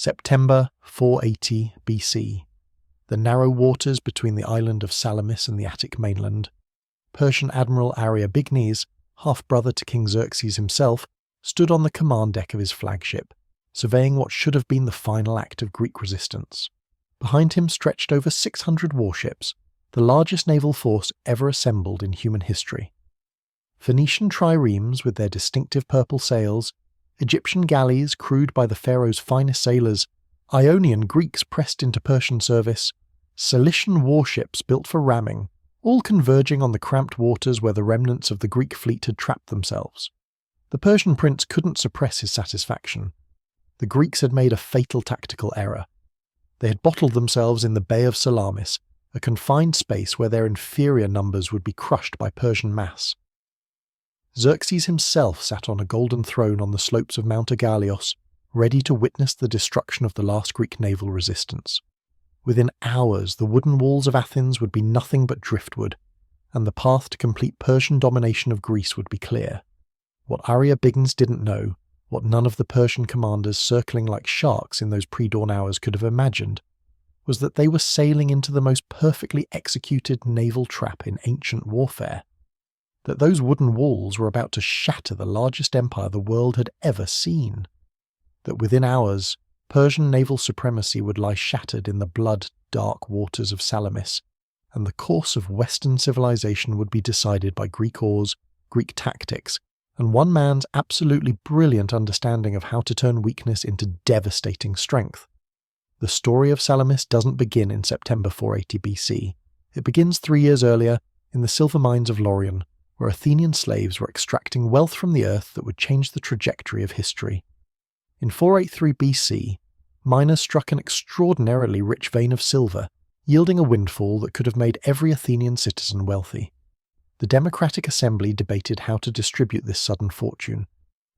September 480 BC. The narrow waters between the island of Salamis and the Attic mainland. Persian Admiral Aristobignes, half-brother to King Xerxes himself, stood on the command deck of his flagship, surveying what should have been the final act of Greek resistance. Behind him stretched over 600 warships, the largest naval force ever assembled in human history. Phoenician triremes with their distinctive purple sails, Egyptian galleys crewed by the pharaoh's finest sailors, Ionian Greeks pressed into Persian service, Cilician warships built for ramming, all converging on the cramped waters where the remnants of the Greek fleet had trapped themselves. The Persian prince couldn't suppress his satisfaction. The Greeks had made a fatal tactical error. They had bottled themselves in the Bay of Salamis, a confined space where their inferior numbers would be crushed by Persian mass. Xerxes himself sat on a golden throne on the slopes of Mount Agalios, ready to witness the destruction of the last Greek naval resistance. Within hours, the wooden walls of Athens would be nothing but driftwood, and the path to complete Persian domination of Greece would be clear. What Aristobignes didn't know, what none of the Persian commanders circling like sharks in those pre-dawn hours could have imagined, was that they were sailing into the most perfectly executed naval trap in ancient warfare. That those wooden walls were about to shatter the largest empire the world had ever seen. That within hours, Persian naval supremacy would lie shattered in the blood-dark waters of Salamis, and the course of Western civilization would be decided by Greek oars, Greek tactics, and one man's absolutely brilliant understanding of how to turn weakness into devastating strength. The story of Salamis doesn't begin in September 480 BC. It begins 3 years earlier in the silver mines of Laurion, where Athenian slaves were extracting wealth from the earth that would change the trajectory of history. In 483 BC, miners struck an extraordinarily rich vein of silver, yielding a windfall that could have made every Athenian citizen wealthy. The Democratic Assembly debated how to distribute this sudden fortune.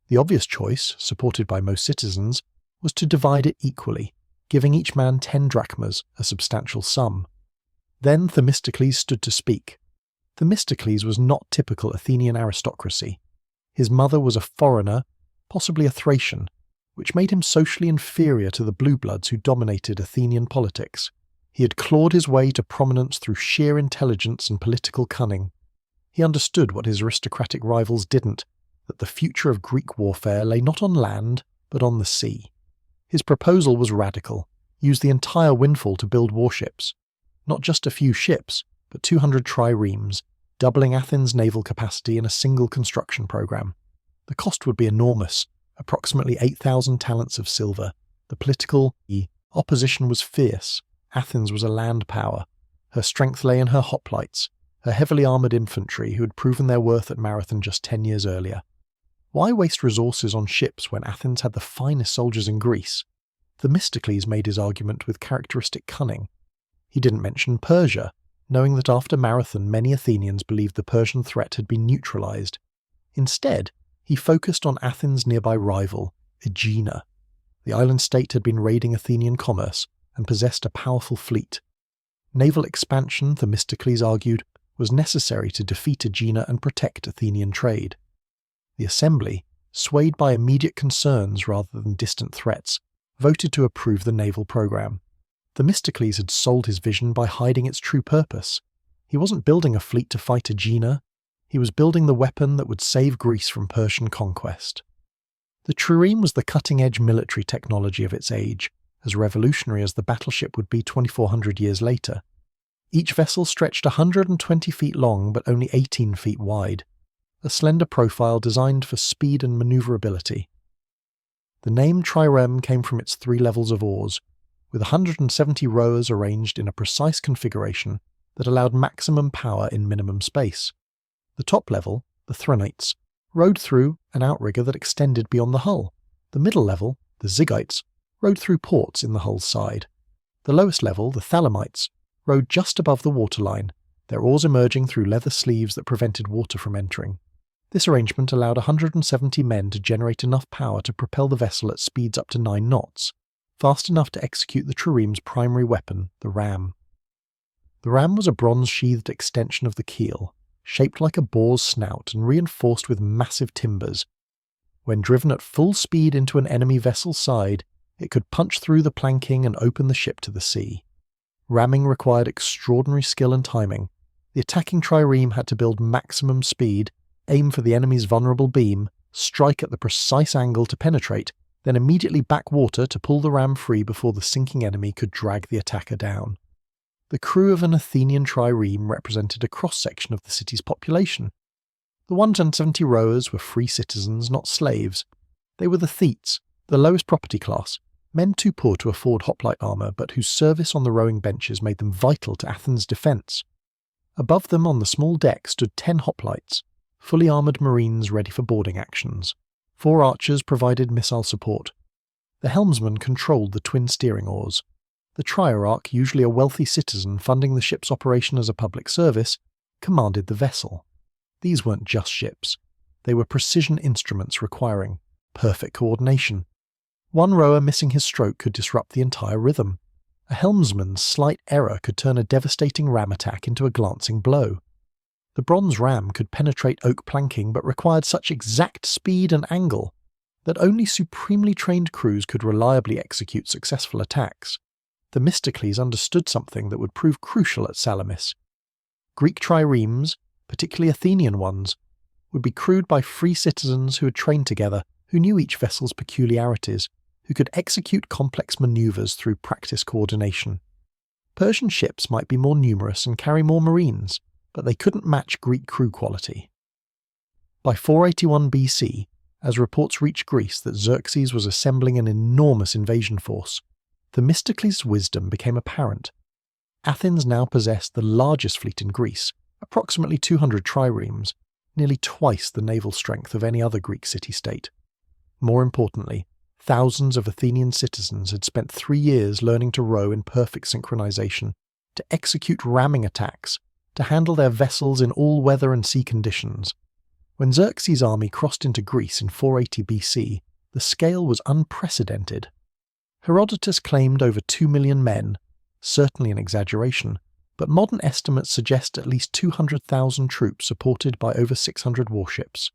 The obvious choice, supported by most citizens, was to divide it equally, giving each man 10 drachmas, a substantial sum. Then Themistocles stood to speak. Themistocles was not typical Athenian aristocracy. His mother was a foreigner, possibly a Thracian, which made him socially inferior to the blue bloods who dominated Athenian politics. He had clawed his way to prominence through sheer intelligence and political cunning. He understood what his aristocratic rivals didn't, that the future of Greek warfare lay not on land, but on the sea. His proposal was radical: use the entire windfall to build warships. Not just a few ships, but 200 triremes, doubling Athens' naval capacity in a single construction program. The cost would be enormous, approximately 8,000 talents of silver. The political opposition was fierce. Athens was a land power. Her strength lay in her hoplites, her heavily armoured infantry who had proven their worth at Marathon just 10 years earlier. Why waste resources on ships when Athens had the finest soldiers in Greece? Themistocles made his argument with characteristic cunning. He didn't mention Persia, knowing that after Marathon many Athenians believed the Persian threat had been neutralised. Instead, he focused on Athens' nearby rival, Aegina. The island state had been raiding Athenian commerce and possessed a powerful fleet. Naval expansion, Themistocles argued, was necessary to defeat Aegina and protect Athenian trade. The assembly, swayed by immediate concerns rather than distant threats, voted to approve the naval program. Themistocles had sold his vision by hiding its true purpose. He wasn't building a fleet to fight Aegina. He was building the weapon that would save Greece from Persian conquest. The trireme was the cutting-edge military technology of its age, as revolutionary as the battleship would be 2,400 years later. Each vessel stretched 120 feet long but only 18 feet wide, a slender profile designed for speed and maneuverability. The name trireme came from its 3 levels of oars, with 170 rowers arranged in a precise configuration that allowed maximum power in minimum space. The top level, the threnites, rowed through an outrigger that extended beyond the hull. The middle level, the zigites, rowed through ports in the hull's side. The lowest level, the thalamites, rowed just above the waterline, their oars emerging through leather sleeves that prevented water from entering. This arrangement allowed 170 men to generate enough power to propel the vessel at speeds up to 9 knots, fast enough to execute the trireme's primary weapon, the ram. The ram was a bronze-sheathed extension of the keel, shaped like a boar's snout and reinforced with massive timbers. When driven at full speed into an enemy vessel's side, It could punch through the planking and open the ship to the sea. Ramming required extraordinary skill and timing. The attacking trireme had to build maximum speed, aim for the enemy's vulnerable beam, strike at the precise angle to penetrate, then immediately back water to pull the ram free before the sinking enemy could drag the attacker down. The crew of an Athenian trireme represented a cross-section of the city's population. The 170 rowers were free citizens, not slaves. They were the thetes, the lowest property class, men too poor to afford hoplite armour but whose service on the rowing benches made them vital to Athens' defence. Above them on the small deck stood 10 hoplites, fully armoured marines ready for boarding actions. 4 archers provided missile support. The helmsman controlled the twin steering oars. The trierarch, usually a wealthy citizen funding the ship's operation as a public service, commanded the vessel. These weren't just ships. They were precision instruments requiring perfect coordination. One rower missing his stroke could disrupt the entire rhythm. A helmsman's slight error could turn a devastating ram attack into a glancing blow. The bronze ram could penetrate oak planking but required such exact speed and angle that only supremely trained crews could reliably execute successful attacks. Themistocles understood something that would prove crucial at Salamis. Greek triremes, particularly Athenian ones, would be crewed by free citizens who had trained together, who knew each vessel's peculiarities, who could execute complex manoeuvres through practiced coordination. Persian ships might be more numerous and carry more marines, but they couldn't match Greek crew quality. By 481 BC, as reports reached Greece that Xerxes was assembling an enormous invasion force, Themistocles' wisdom became apparent. Athens now possessed the largest fleet in Greece, approximately 200 triremes, nearly twice the naval strength of any other Greek city-state. More importantly, thousands of Athenian citizens had spent 3 years learning to row in perfect synchronization, to execute ramming attacks, to handle their vessels in all weather and sea conditions. When Xerxes' army crossed into Greece in 480 BC, the scale was unprecedented. Herodotus claimed over 2 million men, certainly an exaggeration, but modern estimates suggest at least 200,000 troops supported by over 600 warships.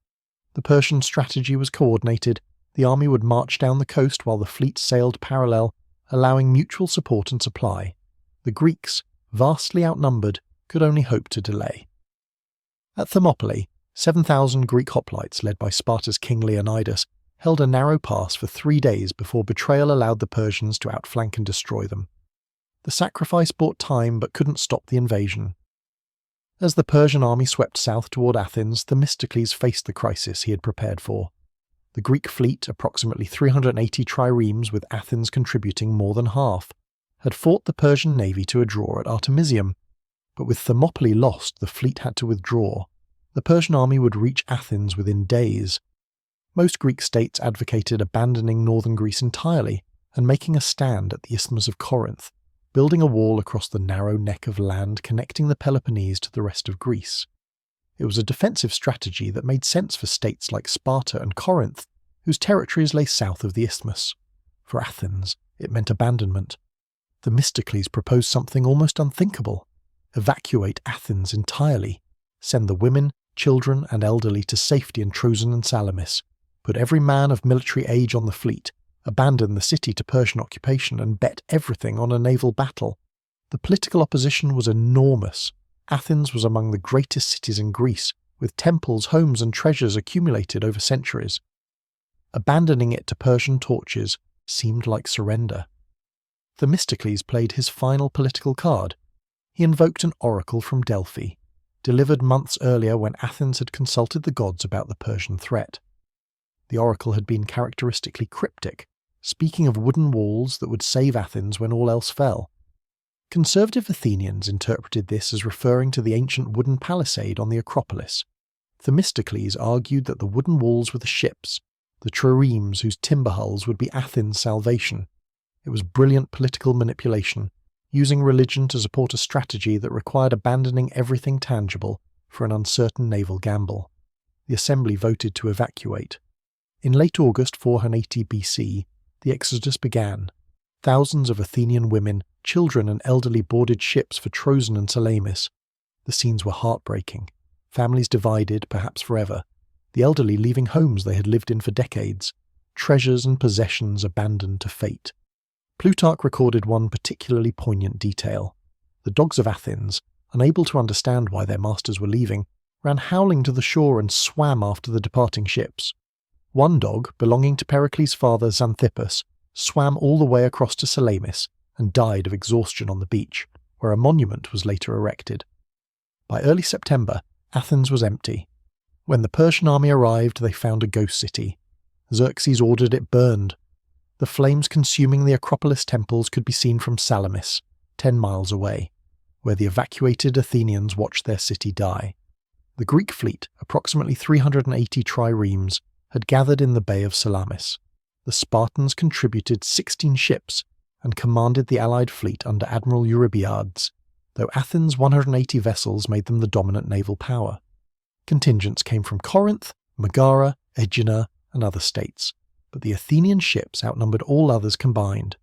The Persian strategy was coordinated. The army would march down the coast while the fleet sailed parallel, allowing mutual support and supply. The Greeks, vastly outnumbered, could only hope to delay. At Thermopylae, 7,000 Greek hoplites led by Sparta's king Leonidas held a narrow pass for 3 days before betrayal allowed the Persians to outflank and destroy them. The sacrifice bought time but couldn't stop the invasion. As the Persian army swept south toward Athens, Themistocles faced the crisis he had prepared for. The Greek fleet, approximately 380 triremes with Athens contributing more than half, had fought the Persian navy to a draw at Artemisium, but with Thermopylae lost, the fleet had to withdraw. The Persian army would reach Athens within days. Most Greek states advocated abandoning northern Greece entirely and making a stand at the Isthmus of Corinth, building a wall across the narrow neck of land connecting the Peloponnese to the rest of Greece. It was a defensive strategy that made sense for states like Sparta and Corinth, whose territories lay south of the isthmus. For Athens, it meant abandonment. Themistocles proposed something almost unthinkable: evacuate Athens entirely, send the women, children and elderly to safety in Troezen and Salamis, put every man of military age on the fleet, abandon the city to Persian occupation and bet everything on a naval battle. The political opposition was enormous. Athens was among the greatest cities in Greece, with temples, homes and treasures accumulated over centuries. Abandoning it to Persian torches seemed like surrender. Themistocles played his final political card. He invoked an oracle from Delphi, delivered months earlier when Athens had consulted the gods about the Persian threat. The oracle had been characteristically cryptic, speaking of wooden walls that would save Athens when all else fell. Conservative Athenians interpreted this as referring to the ancient wooden palisade on the Acropolis. Themistocles argued that the wooden walls were the ships, the triremes whose timber hulls would be Athens' salvation. It was brilliant political manipulation, using religion to support a strategy that required abandoning everything tangible for an uncertain naval gamble. The assembly voted to evacuate. In late August 480 BC, the exodus began. Thousands of Athenian women, children and elderly boarded ships for Troezen and Salamis. The scenes were heartbreaking. Families divided, perhaps forever. The elderly leaving homes they had lived in for decades. treasures and possessions abandoned to fate. Plutarch recorded one particularly poignant detail. The dogs of Athens, unable to understand why their masters were leaving, ran howling to the shore and swam after the departing ships. One dog, belonging to Pericles' father Xanthippus, swam all the way across to Salamis and died of exhaustion on the beach, where a monument was later erected. By early September, Athens was empty. When the Persian army arrived, they found a ghost city. Xerxes ordered it burned. The flames consuming the Acropolis temples could be seen from Salamis, 10 miles away, where the evacuated Athenians watched their city die. The Greek fleet, approximately 380 triremes, had gathered in the Bay of Salamis. The Spartans contributed 16 ships and commanded the allied fleet under Admiral Eurybiades, though Athens' 180 vessels made them the dominant naval power. Contingents came from Corinth, Megara, Aegina, and other states, but the Athenian ships outnumbered all others combined.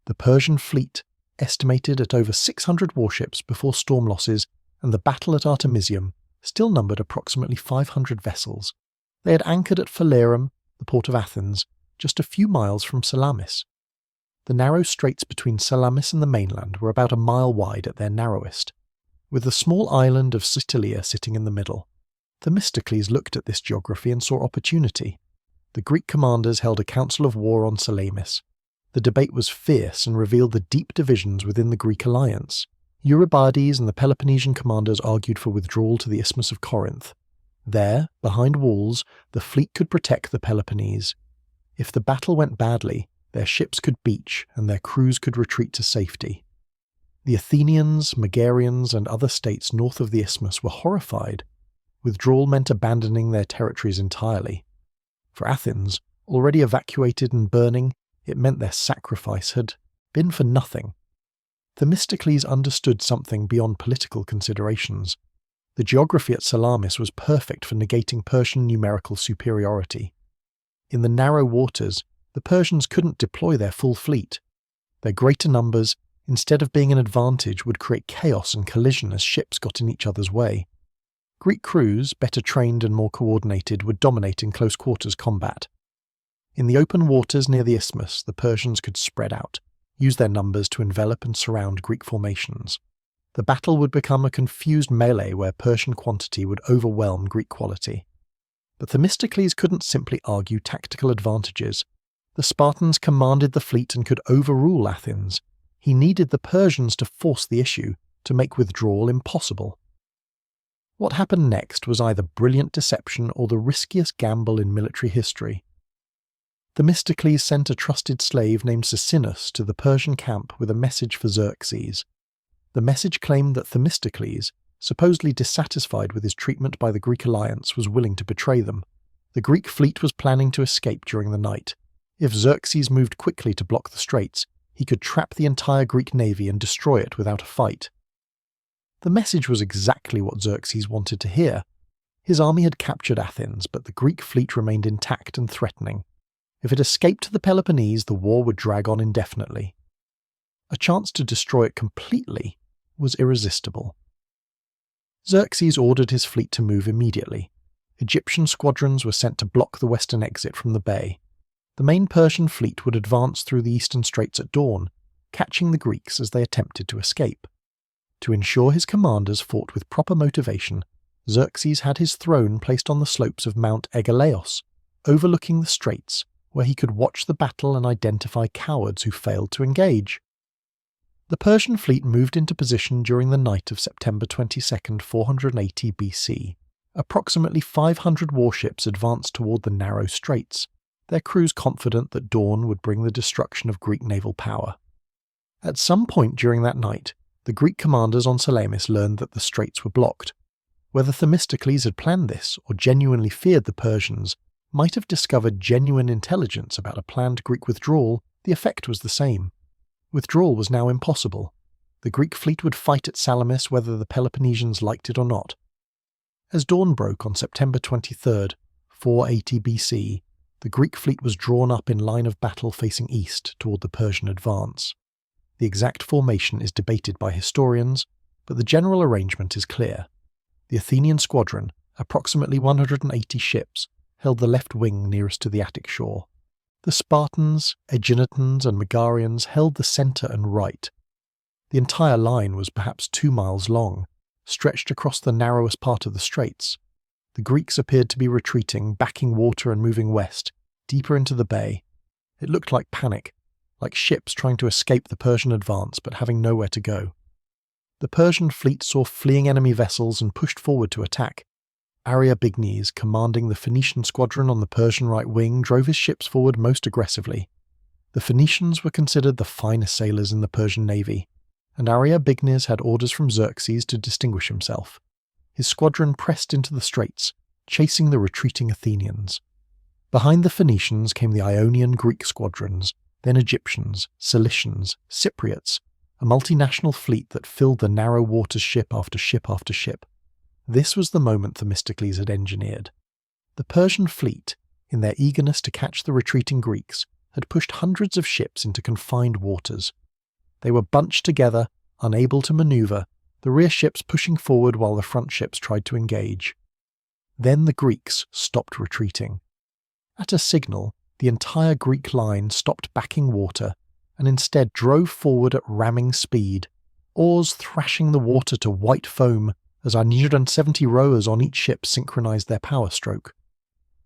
The Persian fleet, estimated at over 600 warships before storm losses and the battle at Artemisium, still numbered approximately 500 vessels. They had anchored at Phalerum, the port of Athens, just a few miles from Salamis. The narrow straits between Salamis and the mainland were about a mile wide at their narrowest, with the small island of Sicilia sitting in the middle. Themistocles looked at this geography and saw opportunity. The Greek commanders held a council of war on Salamis. The debate was fierce and revealed the deep divisions within the Greek alliance. Eurybiades and the Peloponnesian commanders argued for withdrawal to the Isthmus of Corinth. There, behind walls, the fleet could protect the Peloponnese. If the battle went badly, their ships could beach and their crews could retreat to safety. The Athenians, Megarians, and other states north of the isthmus were horrified. Withdrawal meant abandoning their territories entirely. For Athens, already evacuated and burning, it meant their sacrifice had been for nothing. Themistocles understood something beyond political considerations. The geography at Salamis was perfect for negating Persian numerical superiority. In the narrow waters, the Persians couldn't deploy their full fleet. Their greater numbers, instead of being an advantage, would create chaos and collision as ships got in each other's way. Greek crews, better trained and more coordinated, would dominate in close quarters combat. In the open waters near the isthmus, the Persians could spread out, use their numbers to envelop and surround Greek formations. The battle would become a confused melee where Persian quantity would overwhelm Greek quality. But Themistocles couldn't simply argue tactical advantages. The Spartans commanded the fleet and could overrule Athens. He needed the Persians to force the issue, to make withdrawal impossible. What happened next was either brilliant deception or the riskiest gamble in military history. Themistocles sent a trusted slave named Sisinus to the Persian camp with a message for Xerxes. The message claimed that Themistocles, supposedly dissatisfied with his treatment by the Greek alliance, was willing to betray them. The Greek fleet was planning to escape during the night. If Xerxes moved quickly to block the straits, he could trap the entire Greek navy and destroy it without a fight. The message was exactly what Xerxes wanted to hear. His army had captured Athens, but the Greek fleet remained intact and threatening. If it escaped to the Peloponnese, the war would drag on indefinitely. A chance to destroy it completely was irresistible. Xerxes ordered his fleet to move immediately. Egyptian squadrons were sent to block the western exit from the bay. The main Persian fleet would advance through the eastern straits at dawn, catching the Greeks as they attempted to escape. To ensure his commanders fought with proper motivation, Xerxes had his throne placed on the slopes of Mount Aigaleos, overlooking the straits, where he could watch the battle and identify cowards who failed to engage. The Persian fleet moved into position during the night of September 22, 480 BC. Approximately 500 warships advanced toward the narrow straits, their crews confident that dawn would bring the destruction of Greek naval power. At some point during that night, the Greek commanders on Salamis learned that the straits were blocked. Whether Themistocles had planned this or genuinely feared the Persians might have discovered genuine intelligence about a planned Greek withdrawal, the effect was the same. Withdrawal was now impossible. The Greek fleet would fight at Salamis whether the Peloponnesians liked it or not. As dawn broke on September 23, 480 BC, the Greek fleet was drawn up in line of battle facing east toward the Persian advance. The exact formation is debated by historians, but the general arrangement is clear. The Athenian squadron, approximately 180 ships, held the left wing nearest to the Attic shore. The Spartans, Aeginetans and Megarians held the centre and right. The entire line was perhaps 2 miles long, stretched across the narrowest part of the straits. The Greeks appeared to be retreating, backing water and moving west, deeper into the bay. It looked like panic, like ships trying to escape the Persian advance but having nowhere to go. The Persian fleet saw fleeing enemy vessels and pushed forward to attack. Aristobignes, commanding the Phoenician squadron on the Persian right wing, drove his ships forward most aggressively. The Phoenicians were considered the finest sailors in the Persian navy, and Aristobignes had orders from Xerxes to distinguish himself. His squadron pressed into the straits, chasing the retreating Athenians. Behind the Phoenicians came the Ionian Greek squadrons, then Egyptians, Cilicians, Cypriots, a multinational fleet that filled the narrow waters ship after ship after ship. This was the moment Themistocles had engineered. The Persian fleet, in their eagerness to catch the retreating Greeks, had pushed hundreds of ships into confined waters. They were bunched together, unable to maneuver, the rear ships pushing forward while the front ships tried to engage. Then the Greeks stopped retreating. At a signal, the entire Greek line stopped backing water and instead drove forward at ramming speed, oars thrashing the water to white foam as 170 rowers on each ship synchronized their power stroke.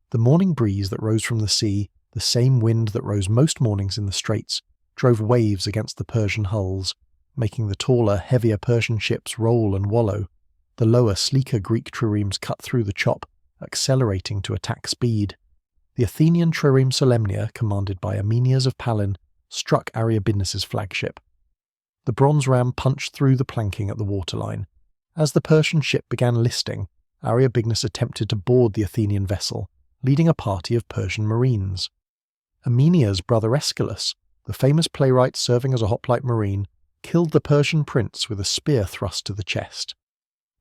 The morning breeze that rose from the sea, the same wind that rose most mornings in the straits, drove waves against the Persian hulls, making the taller, heavier Persian ships roll and wallow. The lower, sleeker Greek triremes cut through the chop, accelerating to attack speed. The Athenian trireme Solemnia, commanded by Amenias of Palin, struck Aristobignes' flagship. The bronze ram punched through the planking at the waterline. As the Persian ship began listing, Aristobignes attempted to board the Athenian vessel, leading a party of Persian marines. Amenia's brother Aeschylus, the famous playwright serving as a hoplite marine, killed the Persian prince with a spear thrust to the chest.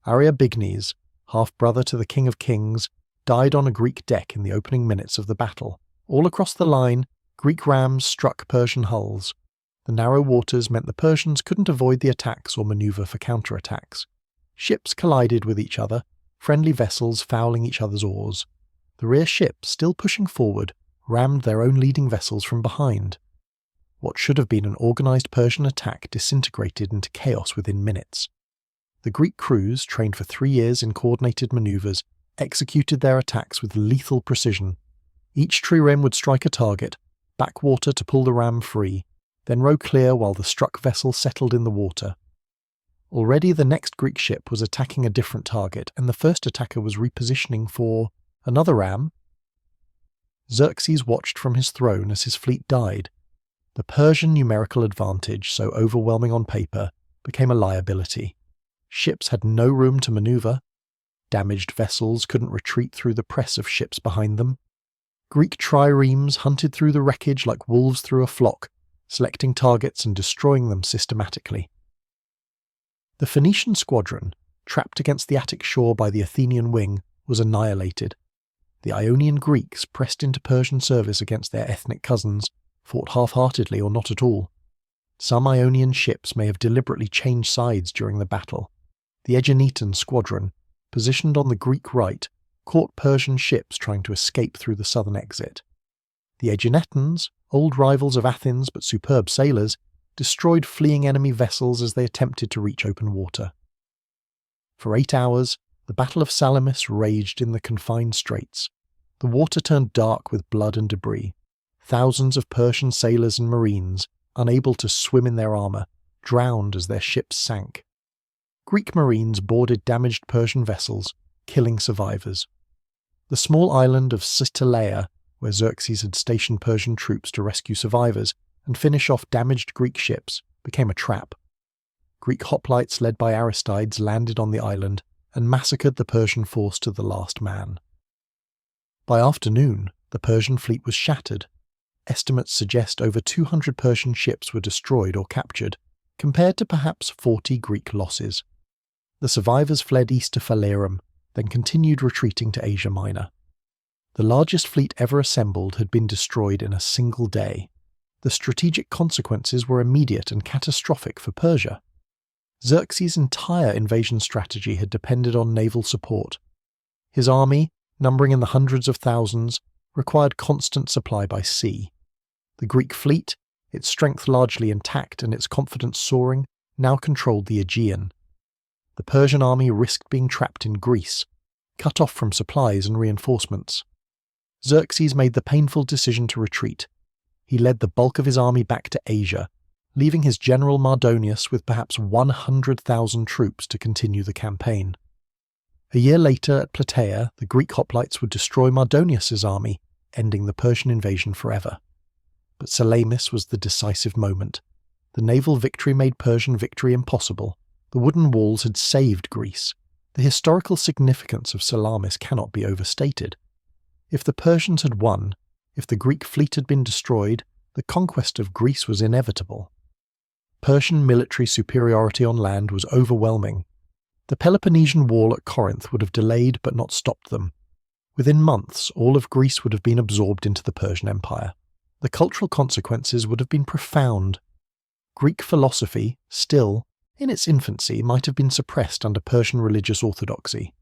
Aristobignes, half-brother to the King of Kings, died on a Greek deck in the opening minutes of the battle. All across the line, Greek rams struck Persian hulls. The narrow waters meant the Persians couldn't avoid the attacks or maneuver for counterattacks. Ships collided with each other, friendly vessels fouling each other's oars. The rear ships, still pushing forward, rammed their own leading vessels from behind. What should have been an organised Persian attack disintegrated into chaos within minutes. The Greek crews, trained for 3 years in coordinated manoeuvres, executed their attacks with lethal precision. Each trireme would strike a target, back water to pull the ram free, then row clear while the struck vessel settled in the water. Already the next Greek ship was attacking a different target, and the first attacker was repositioning for another ram. Xerxes watched from his throne as his fleet died. The Persian numerical advantage, so overwhelming on paper, became a liability. Ships had no room to maneuver. Damaged vessels couldn't retreat through the press of ships behind them. Greek triremes hunted through the wreckage like wolves through a flock, selecting targets and destroying them systematically. The Phoenician squadron, trapped against the Attic shore by the Athenian wing, was annihilated. The Ionian Greeks pressed into Persian service against their ethnic cousins, fought half-heartedly or not at all. Some Ionian ships may have deliberately changed sides during the battle. The Aeginetan squadron, positioned on the Greek right, caught Persian ships trying to escape through the southern exit. The Aeginetans, old rivals of Athens but superb sailors, destroyed fleeing enemy vessels as they attempted to reach open water. For 8 hours, the Battle of Salamis raged in the confined straits. The water turned dark with blood and debris. Thousands of Persian sailors and marines, unable to swim in their armour, drowned as their ships sank. Greek marines boarded damaged Persian vessels, killing survivors. The small island of Citalaea, where Xerxes had stationed Persian troops to rescue survivors and finish off damaged Greek ships, became a trap. Greek hoplites led by Aristides landed on the island and massacred the Persian force to the last man. By afternoon, the Persian fleet was shattered. Estimates suggest over 200 Persian ships were destroyed or captured, compared to perhaps 40 Greek losses. The survivors fled east to Phalerum, then continued retreating to Asia Minor. The largest fleet ever assembled had been destroyed in a single day. The strategic consequences were immediate and catastrophic for Persia. Xerxes' entire invasion strategy had depended on naval support. His army, numbering in the hundreds of thousands, required constant supply by sea. The Greek fleet, its strength largely intact and its confidence soaring, now controlled the Aegean. The Persian army risked being trapped in Greece, cut off from supplies and reinforcements. Xerxes made the painful decision to retreat. He led the bulk of his army back to Asia, leaving his general Mardonius with perhaps 100,000 troops to continue the campaign. A year later at Plataea, the Greek hoplites would destroy Mardonius's army, ending the Persian invasion forever. But Salamis was the decisive moment. The naval victory made Persian victory impossible. The wooden walls had saved Greece. The historical significance of Salamis cannot be overstated. If the Persians had won, if the Greek fleet had been destroyed, the conquest of Greece was inevitable. Persian military superiority on land was overwhelming. The Peloponnesian War at Corinth would have delayed but not stopped them. Within months, all of Greece would have been absorbed into the Persian Empire. The cultural consequences would have been profound. Greek philosophy, still, in its infancy, might have been suppressed under Persian religious orthodoxy.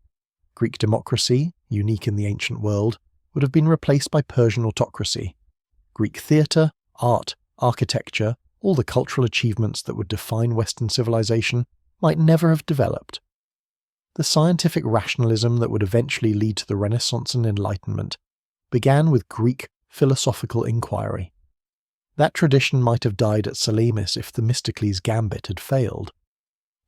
Greek democracy, unique in the ancient world, would have been replaced by Persian autocracy. Greek theatre, art, architecture, all the cultural achievements that would define Western civilization, might never have developed. The scientific rationalism that would eventually lead to the Renaissance and Enlightenment began with Greek philosophical inquiry. That tradition might have died at Salamis if Themistocles' gambit had failed.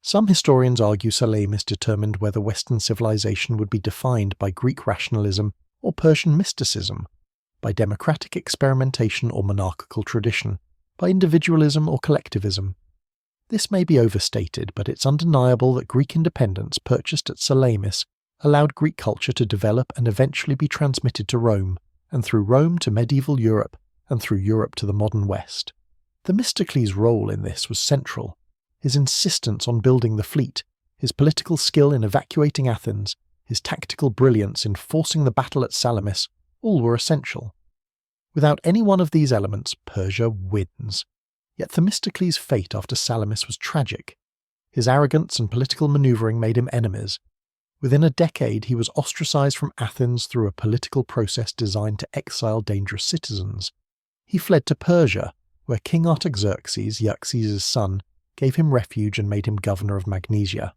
Some historians argue Salamis determined whether Western civilization would be defined by Greek rationalism or Persian mysticism, by democratic experimentation or monarchical tradition, by individualism or collectivism. This may be overstated, but it's undeniable that Greek independence purchased at Salamis allowed Greek culture to develop and eventually be transmitted to Rome, and through Rome to medieval Europe, and through Europe to the modern West. Themistocles' role in this was central. His insistence on building the fleet, his political skill in evacuating Athens, his tactical brilliance in forcing the battle at Salamis, all were essential. Without any one of these elements, Persia wins. Yet Themistocles' fate after Salamis was tragic. His arrogance and political maneuvering made him enemies. Within a decade, he was ostracized from Athens through a political process designed to exile dangerous citizens. He fled to Persia, where King Artaxerxes, Xerxes' son, gave him refuge and made him governor of Magnesia.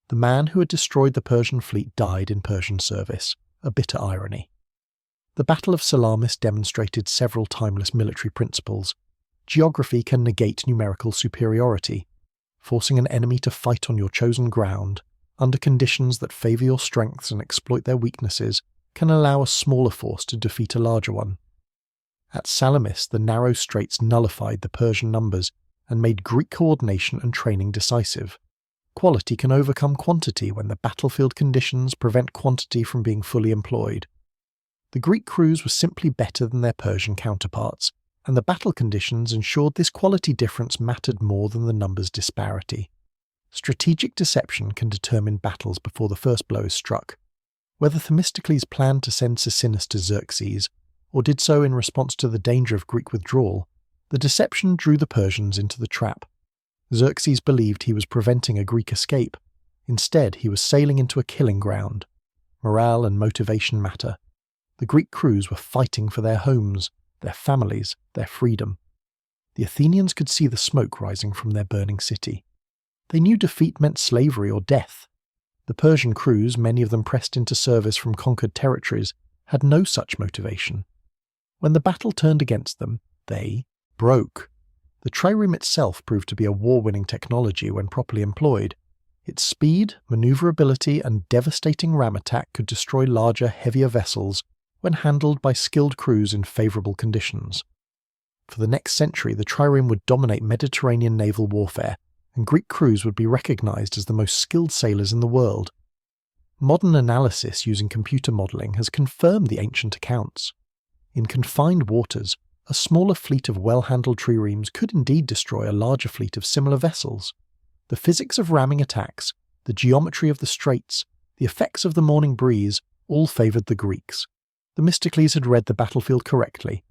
The man who had destroyed the Persian fleet died in Persian service, a bitter irony. The Battle of Salamis demonstrated several timeless military principles. Geography can negate numerical superiority. Forcing an enemy to fight on your chosen ground, under conditions that favour your strengths and exploit their weaknesses, can allow a smaller force to defeat a larger one. At Salamis, the narrow straits nullified the Persian numbers and made Greek coordination and training decisive. Quality can overcome quantity when the battlefield conditions prevent quantity from being fully employed. The Greek crews were simply better than their Persian counterparts, and the battle conditions ensured this quality difference mattered more than the numbers disparity. Strategic deception can determine battles before the first blow is struck. Whether Themistocles planned to send Sisinus to Xerxes, or did so in response to the danger of Greek withdrawal, the deception drew the Persians into the trap. Xerxes believed he was preventing a Greek escape. Instead, he was sailing into a killing ground. Morale and motivation matter. The Greek crews were fighting for their homes, their families, their freedom. The Athenians could see the smoke rising from their burning city. They knew defeat meant slavery or death. The Persian crews, many of them pressed into service from conquered territories, had no such motivation. When the battle turned against them, they broke. The trireme itself proved to be a war-winning technology when properly employed. Its speed, maneuverability, and devastating ram attack could destroy larger, heavier vessels when handled by skilled crews in favourable conditions. For the next century, the trireme would dominate Mediterranean naval warfare, and Greek crews would be recognised as the most skilled sailors in the world. Modern analysis using computer modelling has confirmed the ancient accounts. In confined waters, a smaller fleet of well-handled triremes could indeed destroy a larger fleet of similar vessels. The physics of ramming attacks, the geometry of the straits, the effects of the morning breeze all favoured the Greeks. Themistocles had read the battlefield correctly.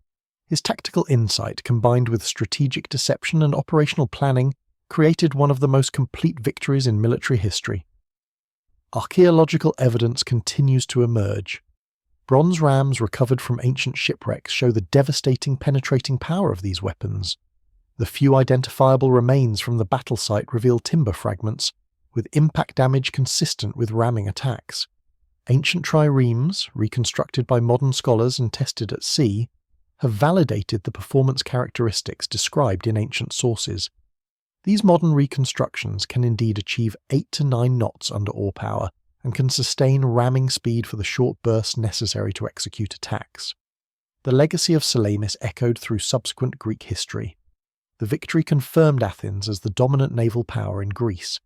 His tactical insight, combined with strategic deception and operational planning, created one of the most complete victories in military history. Archaeological evidence continues to emerge. Bronze rams recovered from ancient shipwrecks show the devastating penetrating power of these weapons. The few identifiable remains from the battle site reveal timber fragments, with impact damage consistent with ramming attacks. Ancient triremes, reconstructed by modern scholars and tested at sea, have validated the performance characteristics described in ancient sources. These modern reconstructions can indeed achieve 8 to 9 knots under oar power and can sustain ramming speed for the short bursts necessary to execute attacks. The legacy of Salamis echoed through subsequent Greek history. The victory confirmed Athens as the dominant naval power in Greece.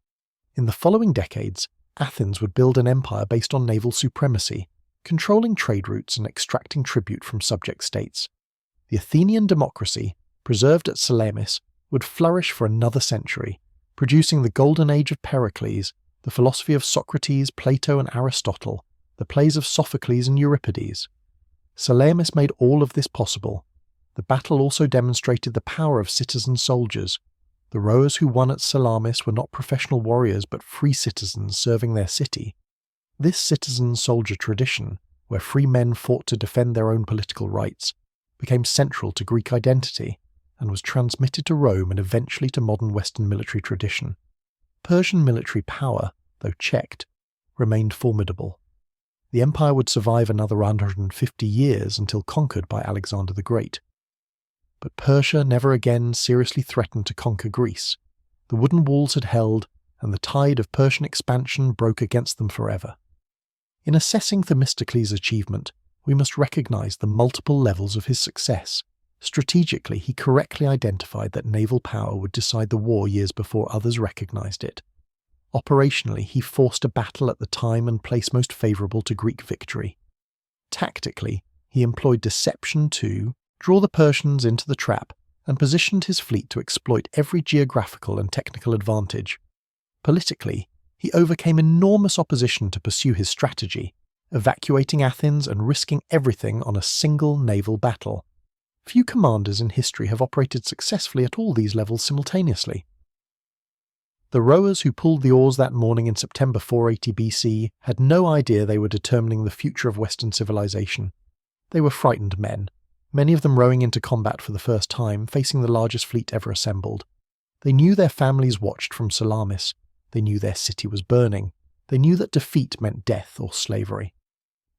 In the following decades, Athens would build an empire based on naval supremacy, controlling trade routes and extracting tribute from subject states. The Athenian democracy, preserved at Salamis, would flourish for another century, producing the golden age of Pericles, the philosophy of Socrates, Plato and Aristotle, the plays of Sophocles and Euripides. Salamis made all of this possible. The battle also demonstrated the power of citizen soldiers. The rowers who won at Salamis were not professional warriors but free citizens serving their city. This citizen-soldier tradition, where free men fought to defend their own political rights, became central to Greek identity and was transmitted to Rome and eventually to modern Western military tradition. Persian military power, though checked, remained formidable. The empire would survive another 150 years until conquered by Alexander the Great. But Persia never again seriously threatened to conquer Greece. The wooden walls had held, and the tide of Persian expansion broke against them forever. In assessing Themistocles' achievement, we must recognize the multiple levels of his success. Strategically, he correctly identified that naval power would decide the war years before others recognized it. Operationally, he forced a battle at the time and place most favorable to Greek victory. Tactically, he employed deception to draw the Persians into the trap and positioned his fleet to exploit every geographical and technical advantage. Politically, he overcame enormous opposition to pursue his strategy, evacuating Athens and risking everything on a single naval battle. Few commanders in history have operated successfully at all these levels simultaneously. The rowers who pulled the oars that morning in September 480 BC had no idea they were determining the future of Western civilization. They were frightened men, many of them rowing into combat for the first time, facing the largest fleet ever assembled. They knew their families watched from Salamis. They knew their city was burning. They knew that defeat meant death or slavery.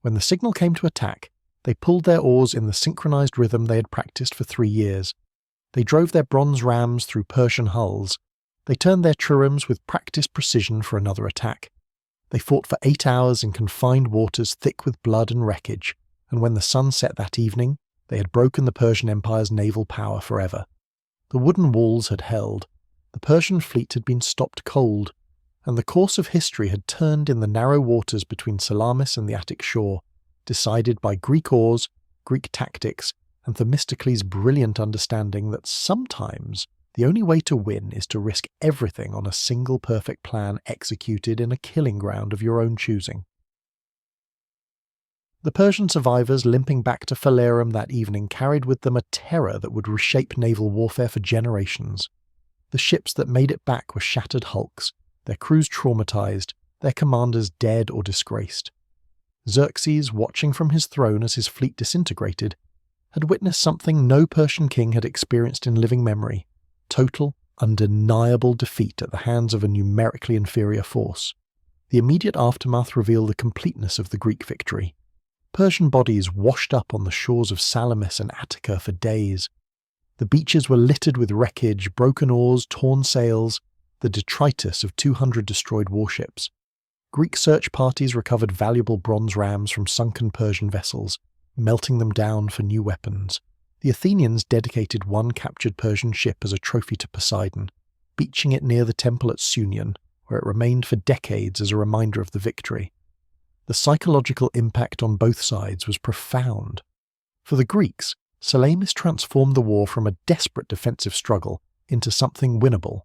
When the signal came to attack, they pulled their oars in the synchronized rhythm they had practiced for 3 years. They drove their bronze rams through Persian hulls. They turned their triremes with practiced precision for another attack. They fought for 8 hours in confined waters thick with blood and wreckage, and when the sun set that evening, they had broken the Persian Empire's naval power forever. The wooden walls had held. The Persian fleet had been stopped cold, and the course of history had turned in the narrow waters between Salamis and the Attic shore, decided by Greek oars, Greek tactics, and Themistocles' brilliant understanding that sometimes the only way to win is to risk everything on a single perfect plan executed in a killing ground of your own choosing. The Persian survivors limping back to Phalerum that evening carried with them a terror that would reshape naval warfare for generations. The ships that made it back were shattered hulks, their crews traumatized, their commanders dead or disgraced. Xerxes, watching from his throne as his fleet disintegrated, had witnessed something no Persian king had experienced in living memory: total, undeniable defeat at the hands of a numerically inferior force. The immediate aftermath revealed the completeness of the Greek victory. Persian bodies washed up on the shores of Salamis and Attica for days. The beaches were littered with wreckage, broken oars, torn sails, the detritus of 200 destroyed warships. Greek search parties recovered valuable bronze rams from sunken Persian vessels, melting them down for new weapons. The Athenians dedicated one captured Persian ship as a trophy to Poseidon, beaching it near the temple at Sunion, where it remained for decades as a reminder of the victory. The psychological impact on both sides was profound. For the Greeks, Salamis transformed the war from a desperate defensive struggle into something winnable.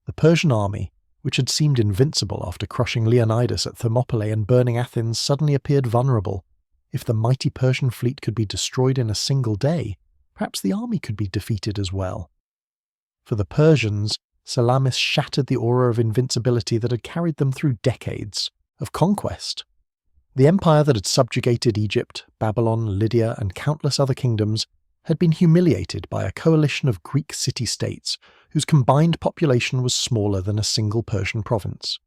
The Persian army, which had seemed invincible after crushing Leonidas at Thermopylae and burning Athens, suddenly appeared vulnerable. If the mighty Persian fleet could be destroyed in a single day, perhaps the army could be defeated as well. For the Persians, Salamis shattered the aura of invincibility that had carried them through decades of conquest. The empire that had subjugated Egypt, Babylon, Lydia, and countless other kingdoms had been humiliated by a coalition of Greek city-states whose combined population was smaller than a single Persian province.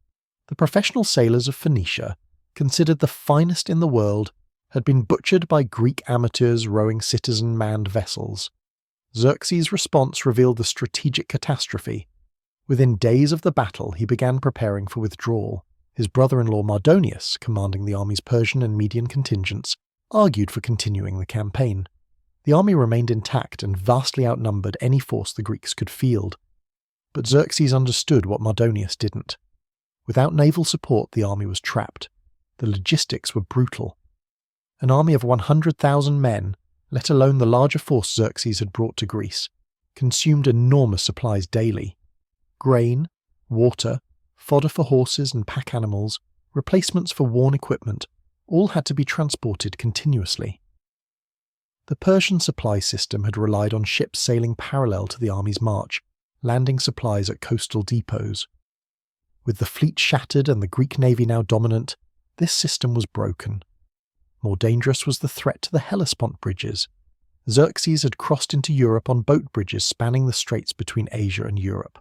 The professional sailors of Phoenicia, considered the finest in the world, had been butchered by Greek amateurs rowing citizen-manned vessels. Xerxes' response revealed the strategic catastrophe. Within days of the battle, he began preparing for withdrawal. His brother-in-law Mardonius, commanding the army's Persian and Median contingents, argued for continuing the campaign. The army remained intact and vastly outnumbered any force the Greeks could field. But Xerxes understood what Mardonius didn't. Without naval support, the army was trapped. The logistics were brutal. An army of 100,000 men, let alone the larger force Xerxes had brought to Greece, consumed enormous supplies daily. Grain, water, fodder for horses and pack animals, replacements for worn equipment, all had to be transported continuously. The Persian supply system had relied on ships sailing parallel to the army's march, landing supplies at coastal depots. With the fleet shattered and the Greek navy now dominant, this system was broken. More dangerous was the threat to the Hellespont bridges. Xerxes had crossed into Europe on boat bridges spanning the straits between Asia and Europe.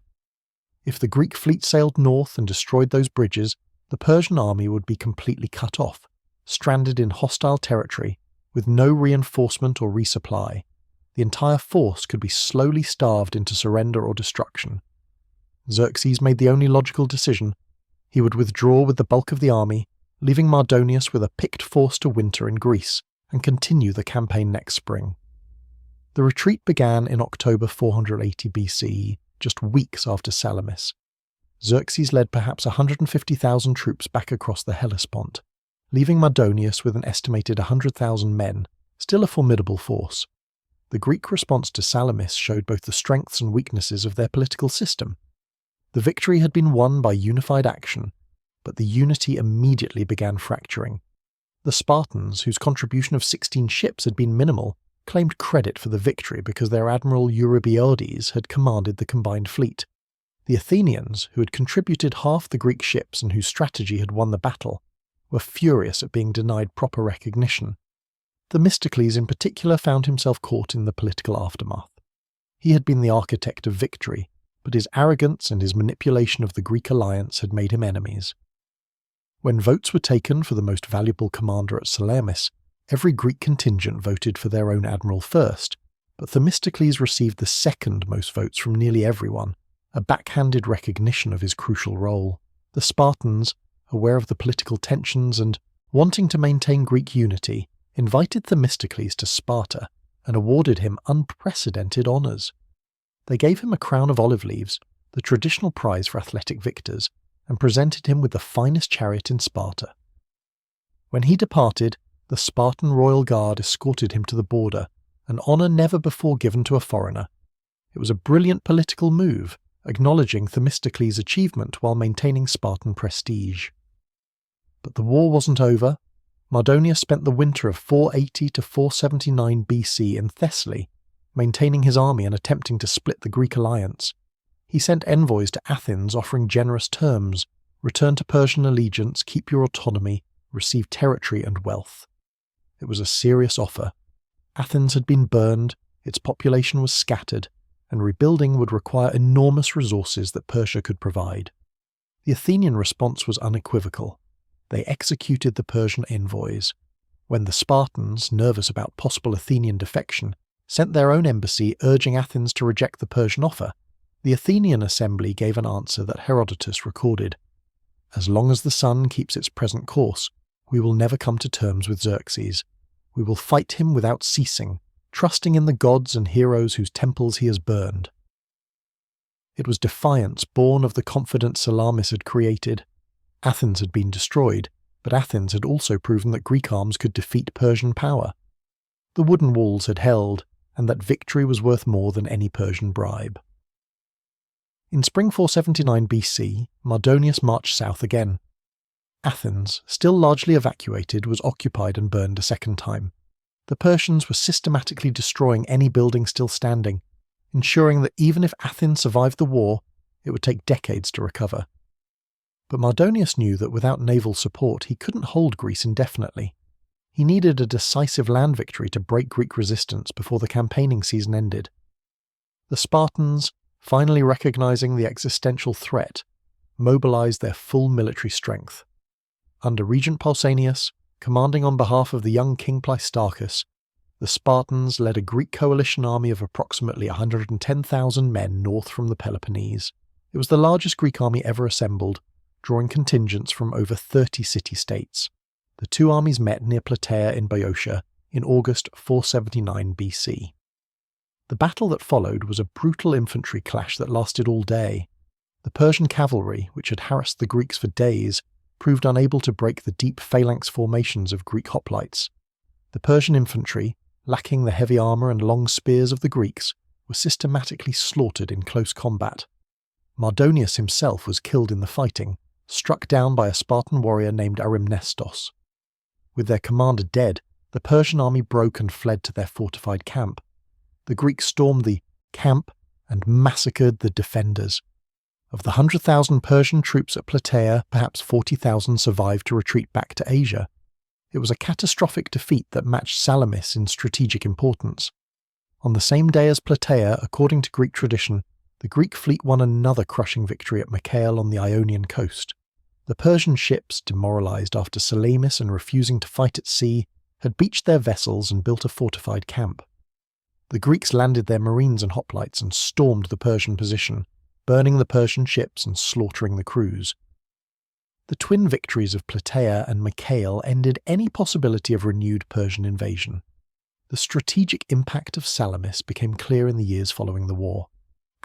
If the Greek fleet sailed north and destroyed those bridges, the Persian army would be completely cut off, stranded in hostile territory, with no reinforcement or resupply. The entire force could be slowly starved into surrender or destruction. Xerxes made the only logical decision. He would withdraw with the bulk of the army, leaving Mardonius with a picked force to winter in Greece and continue the campaign next spring. The retreat began in October 480 BCE, just weeks after Salamis. Xerxes led perhaps 150,000 troops back across the Hellespont, leaving Mardonius with an estimated 100,000 men, still a formidable force. The Greek response to Salamis showed both the strengths and weaknesses of their political system. The victory had been won by unified action, but the unity immediately began fracturing. The Spartans, whose contribution of 16 ships had been minimal, claimed credit for the victory because their admiral Eurybiades had commanded the combined fleet. The Athenians, who had contributed half the Greek ships and whose strategy had won the battle, were furious at being denied proper recognition. Themistocles in particular found himself caught in the political aftermath. He had been the architect of victory, but his arrogance and his manipulation of the Greek alliance had made him enemies. When votes were taken for the most valuable commander at Salamis, every Greek contingent voted for their own admiral first, but Themistocles received the second most votes from nearly everyone, a backhanded recognition of his crucial role. The Spartans, aware of the political tensions and wanting to maintain Greek unity, invited Themistocles to Sparta and awarded him unprecedented honours. They gave him a crown of olive leaves, the traditional prize for athletic victors, and presented him with the finest chariot in Sparta. When he departed, the Spartan royal guard escorted him to the border, an honour never before given to a foreigner. It was a brilliant political move, acknowledging Themistocles' achievement while maintaining Spartan prestige. But the war wasn't over. Mardonius spent the winter of 480 to 479 BC in Thessaly, maintaining his army and attempting to split the Greek alliance. He sent envoys to Athens offering generous terms: return to Persian allegiance, keep your autonomy, receive territory and wealth. It was a serious offer. Athens had been burned, its population was scattered, and rebuilding would require enormous resources that Persia could provide. The Athenian response was unequivocal. They executed the Persian envoys. When the Spartans, nervous about possible Athenian defection, sent their own embassy urging Athens to reject the Persian offer, the Athenian assembly gave an answer that Herodotus recorded. As long as the sun keeps its present course, we will never come to terms with Xerxes. We will fight him without ceasing, trusting in the gods and heroes whose temples he has burned. It was defiance born of the confidence Salamis had created. Athens had been destroyed, but Athens had also proven that Greek arms could defeat Persian power. The wooden walls had held, and that victory was worth more than any Persian bribe. In spring 479 BC, Mardonius marched south again. Athens, still largely evacuated, was occupied and burned a second time. The Persians were systematically destroying any building still standing, ensuring that even if Athens survived the war, it would take decades to recover. But Mardonius knew that without naval support he couldn't hold Greece indefinitely. He needed a decisive land victory to break Greek resistance before the campaigning season ended. The Spartans, finally recognizing the existential threat, mobilized their full military strength. Under Regent Pausanias, commanding on behalf of the young King Pleistarchus, the Spartans led a Greek coalition army of approximately 110,000 men north from the Peloponnese. It was the largest Greek army ever assembled, drawing contingents from over 30 city-states. The two armies met near Plataea in Boeotia in August 479 BC. The battle that followed was a brutal infantry clash that lasted all day. The Persian cavalry, which had harassed the Greeks for days, proved unable to break the deep phalanx formations of Greek hoplites. The Persian infantry, lacking the heavy armour and long spears of the Greeks, were systematically slaughtered in close combat. Mardonius himself was killed in the fighting, struck down by a Spartan warrior named Arimnestos. With their commander dead, the Persian army broke and fled to their fortified camp. The Greeks stormed the camp and massacred the defenders. Of the 100,000 Persian troops at Plataea, perhaps 40,000 survived to retreat back to Asia. It was a catastrophic defeat that matched Salamis in strategic importance. On the same day as Plataea, according to Greek tradition, the Greek fleet won another crushing victory at Mycale on the Ionian coast. The Persian ships, demoralized after Salamis and refusing to fight at sea, had beached their vessels and built a fortified camp. The Greeks landed their marines and hoplites and stormed the Persian position, burning the Persian ships and slaughtering the crews. The twin victories of Plataea and Mycale ended any possibility of renewed Persian invasion. The strategic impact of Salamis became clear in the years following the war.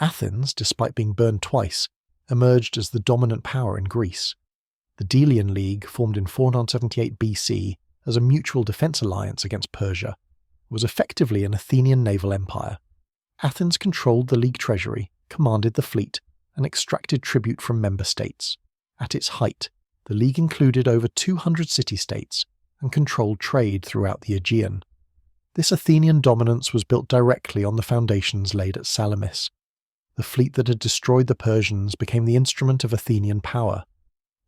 Athens, despite being burned twice, emerged as the dominant power in Greece. The Delian League, formed in 478 BC as a mutual defence alliance against Persia, was effectively an Athenian naval empire. Athens controlled the League treasury, commanded the fleet, and extracted tribute from member states. At its height, the League included over 200 city-states and controlled trade throughout the Aegean. This Athenian dominance was built directly on the foundations laid at Salamis. The fleet that had destroyed the Persians became the instrument of Athenian power.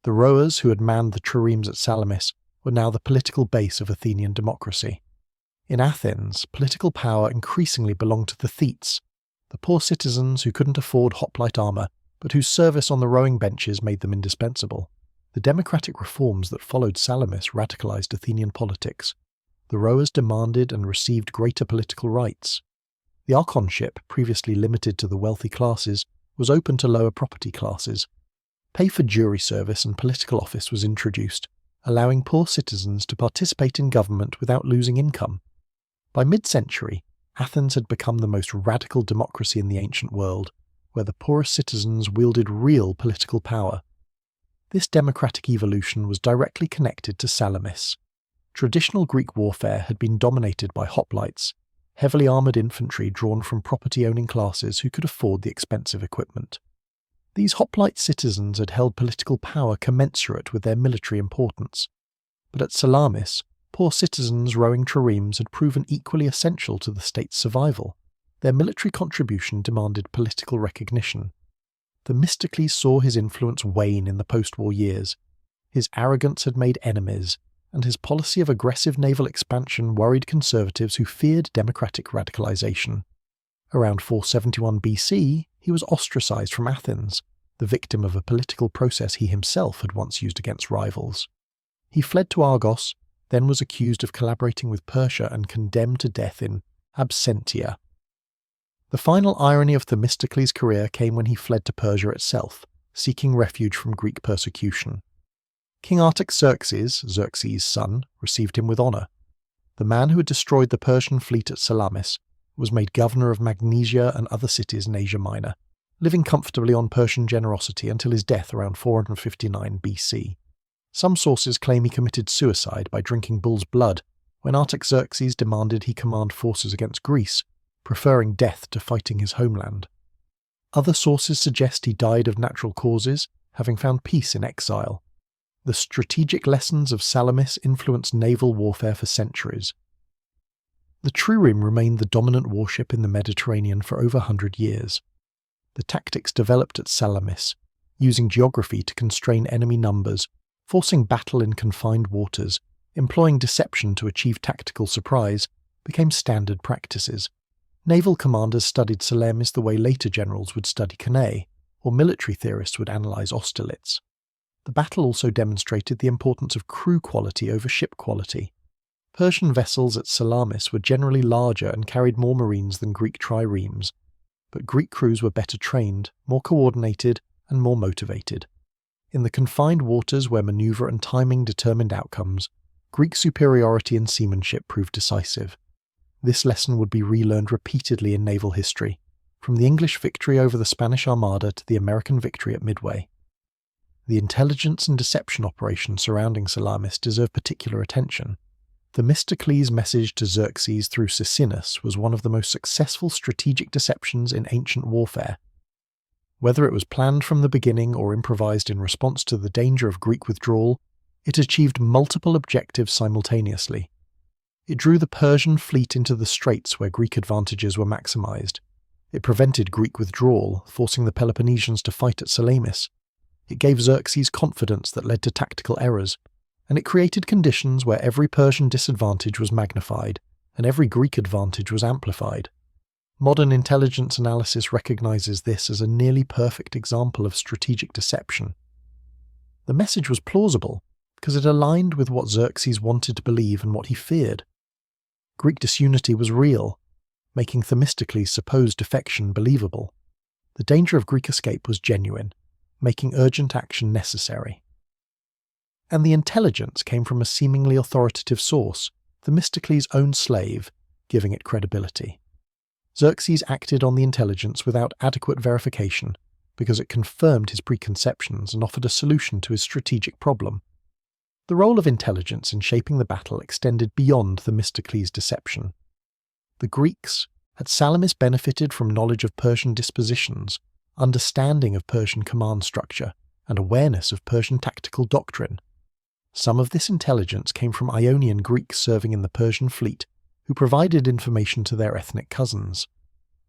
The rowers who had manned the triremes at Salamis were now the political base of Athenian democracy. In Athens, political power increasingly belonged to the Thetes, the poor citizens who couldn't afford hoplite armour, but whose service on the rowing benches made them indispensable. The democratic reforms that followed Salamis radicalised Athenian politics. The rowers demanded and received greater political rights. The archonship, previously limited to the wealthy classes, was open to lower property classes. Pay for jury service and political office was introduced, allowing poor citizens to participate in government without losing income. By mid-century, Athens had become the most radical democracy in the ancient world, where the poorest citizens wielded real political power. This democratic evolution was directly connected to Salamis. Traditional Greek warfare had been dominated by hoplites, heavily armoured infantry drawn from property-owning classes who could afford the expensive equipment. These hoplite citizens had held political power commensurate with their military importance. But at Salamis, poor citizens rowing triremes had proven equally essential to the state's survival. Their military contribution demanded political recognition. Themistocles saw his influence wane in the post-war years. His arrogance had made enemies, and his policy of aggressive naval expansion worried conservatives who feared democratic radicalization. Around 471 BC, he was ostracized from Athens, the victim of a political process he himself had once used against rivals. He fled to Argos, then was accused of collaborating with Persia and condemned to death in absentia. The final irony of Themistocles' career came when he fled to Persia itself, seeking refuge from Greek persecution. King Artaxerxes, Xerxes' son, received him with honour. The man who had destroyed the Persian fleet at Salamis was made governor of Magnesia and other cities in Asia Minor, living comfortably on Persian generosity until his death around 459 BC. Some sources claim he committed suicide by drinking bull's blood when Artaxerxes demanded he command forces against Greece, preferring death to fighting his homeland. Other sources suggest he died of natural causes, having found peace in exile. The strategic lessons of Salamis influenced naval warfare for centuries. The trireme remained the dominant warship in the Mediterranean for over 100 years. The tactics developed at Salamis, using geography to constrain enemy numbers, forcing battle in confined waters, employing deception to achieve tactical surprise, became standard practices. Naval commanders studied Salamis the way later generals would study Cannae, or military theorists would analyse Austerlitz. The battle also demonstrated the importance of crew quality over ship quality. Persian vessels at Salamis were generally larger and carried more marines than Greek triremes, but Greek crews were better trained, more coordinated, and more motivated. In the confined waters where manoeuvre and timing determined outcomes, Greek superiority in seamanship proved decisive. This lesson would be relearned repeatedly in naval history, from the English victory over the Spanish Armada to the American victory at Midway. The intelligence and deception operations surrounding Salamis deserve particular attention. Themistocles' message to Xerxes through Sisinus was one of the most successful strategic deceptions in ancient warfare. Whether it was planned from the beginning or improvised in response to the danger of Greek withdrawal, it achieved multiple objectives simultaneously. It drew the Persian fleet into the straits where Greek advantages were maximized. It prevented Greek withdrawal, forcing the Peloponnesians to fight at Salamis. It gave Xerxes confidence that led to tactical errors, and it created conditions where every Persian disadvantage was magnified and every Greek advantage was amplified. Modern intelligence analysis recognizes this as a nearly perfect example of strategic deception. The message was plausible because it aligned with what Xerxes wanted to believe and what he feared. Greek disunity was real, making Themistocles' supposed defection believable. The danger of Greek escape was genuine, making urgent action necessary. And the intelligence came from a seemingly authoritative source, Themistocles' own slave, giving it credibility. Xerxes acted on the intelligence without adequate verification because it confirmed his preconceptions and offered a solution to his strategic problem. The role of intelligence in shaping the battle extended beyond Themistocles' deception. The Greeks at Salamis benefited from knowledge of Persian dispositions, understanding of Persian command structure, and awareness of Persian tactical doctrine. Some of this intelligence came from Ionian Greeks serving in the Persian fleet, who provided information to their ethnic cousins.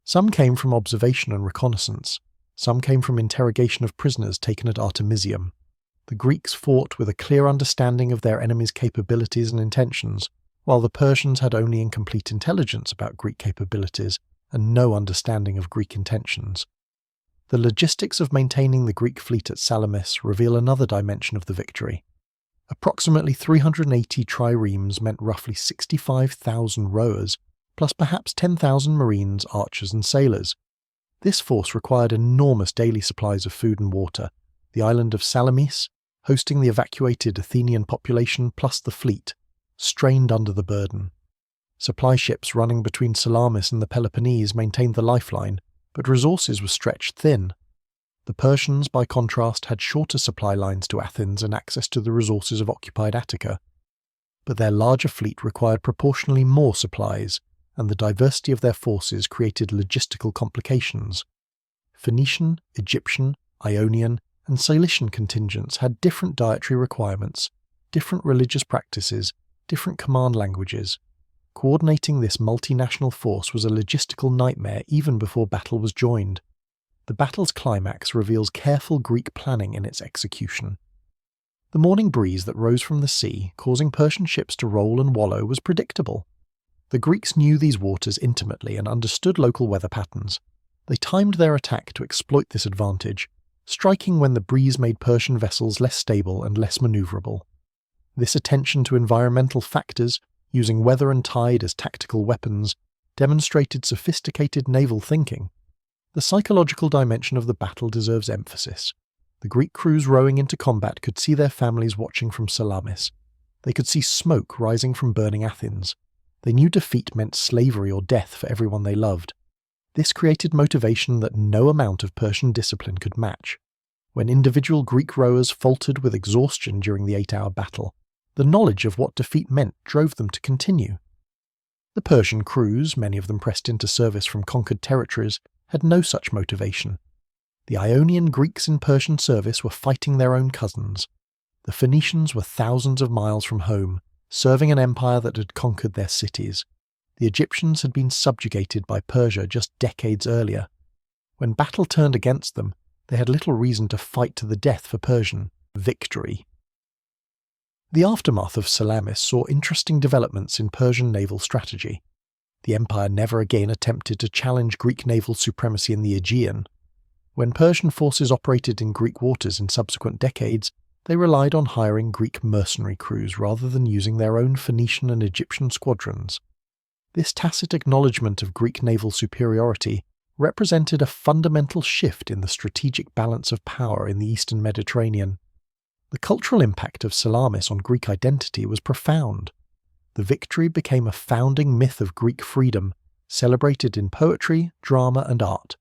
Some came from observation and reconnaissance. Some came from interrogation of prisoners taken at Artemisium. The Greeks fought with a clear understanding of their enemy's capabilities and intentions, while the Persians had only incomplete intelligence about Greek capabilities and no understanding of Greek intentions. The logistics of maintaining the Greek fleet at Salamis reveal another dimension of the victory. Approximately 380 triremes meant roughly 65,000 rowers, plus perhaps 10,000 marines, archers and sailors. This force required enormous daily supplies of food and water, the island of Salamis, hosting the evacuated Athenian population plus the fleet, strained under the burden. Supply ships running between Salamis and the Peloponnese maintained the lifeline, but resources were stretched thin. The Persians, by contrast, had shorter supply lines to Athens and access to the resources of occupied Attica. But their larger fleet required proportionally more supplies, and the diversity of their forces created logistical complications. Phoenician, Egyptian, Ionian, and Cilician contingents had different dietary requirements, different religious practices, different command languages. Coordinating this multinational force was a logistical nightmare even before battle was joined. The battle's climax reveals careful Greek planning in its execution. The morning breeze that rose from the sea, causing Persian ships to roll and wallow, was predictable. The Greeks knew these waters intimately and understood local weather patterns. They timed their attack to exploit this advantage, striking when the breeze made Persian vessels less stable and less maneuverable. This attention to environmental factors, using weather and tide as tactical weapons, demonstrated sophisticated naval thinking. The psychological dimension of the battle deserves emphasis. The Greek crews rowing into combat could see their families watching from Salamis. They could see smoke rising from burning Athens. They knew defeat meant slavery or death for everyone they loved. This created motivation that no amount of Persian discipline could match. When individual Greek rowers faltered with exhaustion during the 8-hour battle, the knowledge of what defeat meant drove them to continue. The Persian crews, many of them pressed into service from conquered territories, had no such motivation. The Ionian Greeks in Persian service were fighting their own cousins. The Phoenicians were thousands of miles from home, serving an empire that had conquered their cities. The Egyptians had been subjugated by Persia just decades earlier. When battle turned against them, they had little reason to fight to the death for Persian victory. The aftermath of Salamis saw interesting developments in Persian naval strategy. The empire never again attempted to challenge Greek naval supremacy in the Aegean. When Persian forces operated in Greek waters in subsequent decades, they relied on hiring Greek mercenary crews rather than using their own Phoenician and Egyptian squadrons. This tacit acknowledgement of Greek naval superiority represented a fundamental shift in the strategic balance of power in the Eastern Mediterranean. The cultural impact of Salamis on Greek identity was profound. The victory became a founding myth of Greek freedom, celebrated in poetry, drama, and art.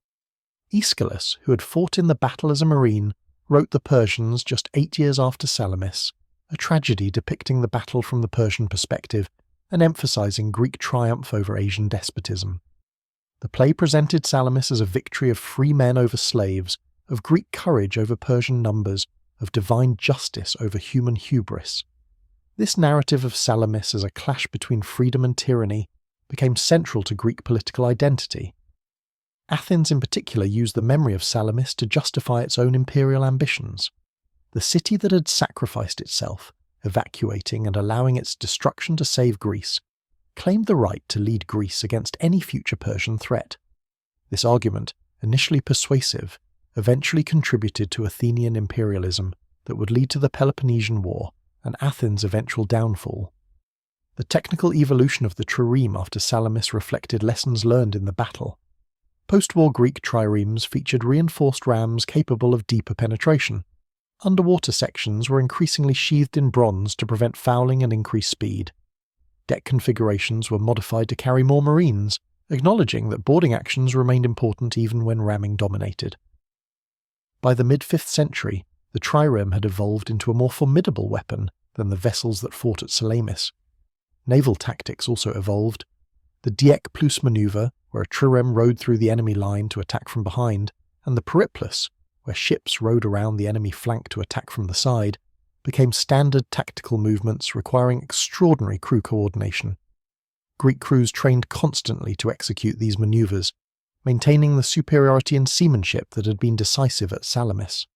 Aeschylus, who had fought in the battle as a marine, wrote The Persians just 8 years after Salamis, a tragedy depicting the battle from the Persian perspective and emphasizing Greek triumph over Asian despotism. The play presented Salamis as a victory of free men over slaves, of Greek courage over Persian numbers, of divine justice over human hubris. This narrative of Salamis as a clash between freedom and tyranny became central to Greek political identity. Athens in particular used the memory of Salamis to justify its own imperial ambitions. The city that had sacrificed itself, evacuating and allowing its destruction to save Greece, claimed the right to lead Greece against any future Persian threat. This argument, initially persuasive, eventually contributed to Athenian imperialism that would lead to the Peloponnesian War and Athens' eventual downfall. The technical evolution of the trireme after Salamis reflected lessons learned in the battle. Post-war Greek triremes featured reinforced rams capable of deeper penetration. Underwater sections were increasingly sheathed in bronze to prevent fouling and increase speed. Deck configurations were modified to carry more marines, acknowledging that boarding actions remained important even when ramming dominated. By the mid-5th century, the trireme had evolved into a more formidable weapon than the vessels that fought at Salamis. Naval tactics also evolved. The diek plus manoeuvre, where a trireme rode through the enemy line to attack from behind, and the periplus, where ships rode around the enemy flank to attack from the side, became standard tactical movements requiring extraordinary crew coordination. Greek crews trained constantly to execute these manoeuvres, maintaining the superiority in seamanship that had been decisive at Salamis.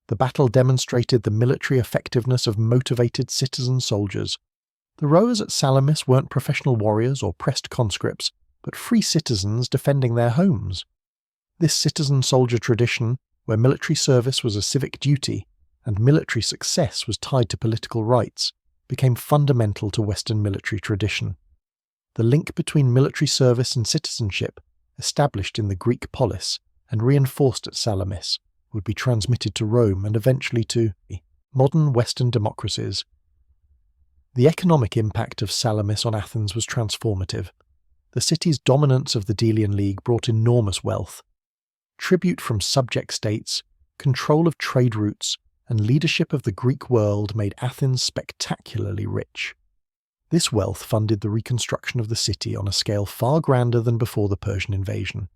The battle demonstrated the military effectiveness of motivated citizen soldiers. The rowers at Salamis weren't professional warriors or pressed conscripts, but free citizens defending their homes. This citizen-soldier tradition, where military service was a civic duty and military success was tied to political rights, became fundamental to Western military tradition. The link between military service and citizenship, established in the Greek polis and reinforced at Salamis, would be transmitted to Rome and eventually to modern Western democracies. The economic impact of Salamis on Athens was transformative. The city's dominance of the Delian League brought enormous wealth. Tribute from subject states, control of trade routes, and leadership of the Greek world made Athens spectacularly rich. This wealth funded the reconstruction of the city on a scale far grander than before the Persian invasion.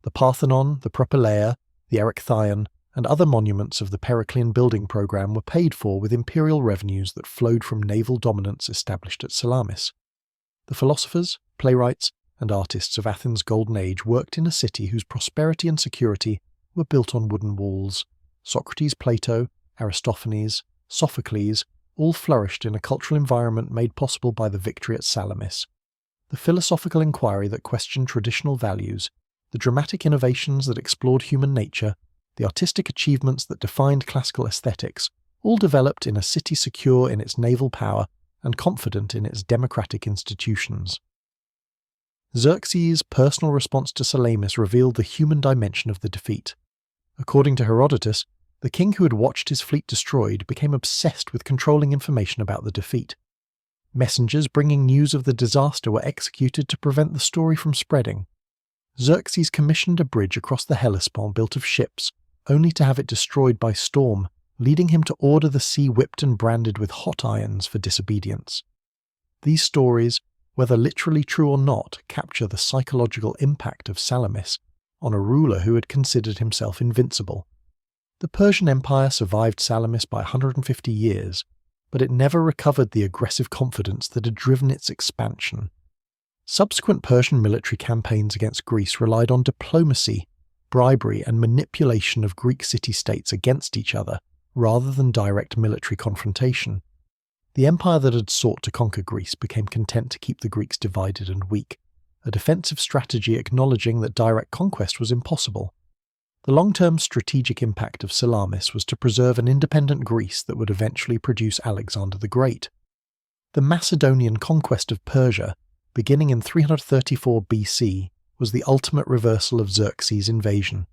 The Parthenon, the Propylaea, the Erechtheion, and other monuments of the Periclean building program were paid for with imperial revenues that flowed from naval dominance established at Salamis. The philosophers, playwrights, and artists of Athens' Golden Age worked in a city whose prosperity and security were built on wooden walls. Socrates, Plato, Aristophanes, Sophocles all flourished in a cultural environment made possible by the victory at Salamis. The philosophical inquiry that questioned traditional values, the dramatic innovations that explored human nature, the artistic achievements that defined classical aesthetics, all developed in a city secure in its naval power and confident in its democratic institutions. Xerxes' personal response to Salamis revealed the human dimension of the defeat. According to Herodotus, the king who had watched his fleet destroyed became obsessed with controlling information about the defeat. Messengers bringing news of the disaster were executed to prevent the story from spreading. Xerxes commissioned a bridge across the Hellespont built of ships, only to have it destroyed by storm, leading him to order the sea whipped and branded with hot irons for disobedience. These stories, whether literally true or not, capture the psychological impact of Salamis on a ruler who had considered himself invincible. The Persian Empire survived Salamis by 150 years, but it never recovered the aggressive confidence that had driven its expansion. Subsequent Persian military campaigns against Greece relied on diplomacy, bribery and manipulation of Greek city-states against each other, rather than direct military confrontation. The empire that had sought to conquer Greece became content to keep the Greeks divided and weak, a defensive strategy acknowledging that direct conquest was impossible. The long-term strategic impact of Salamis was to preserve an independent Greece that would eventually produce Alexander the Great. The Macedonian conquest of Persia, beginning in 334 BC, was the ultimate reversal of Xerxes' invasion.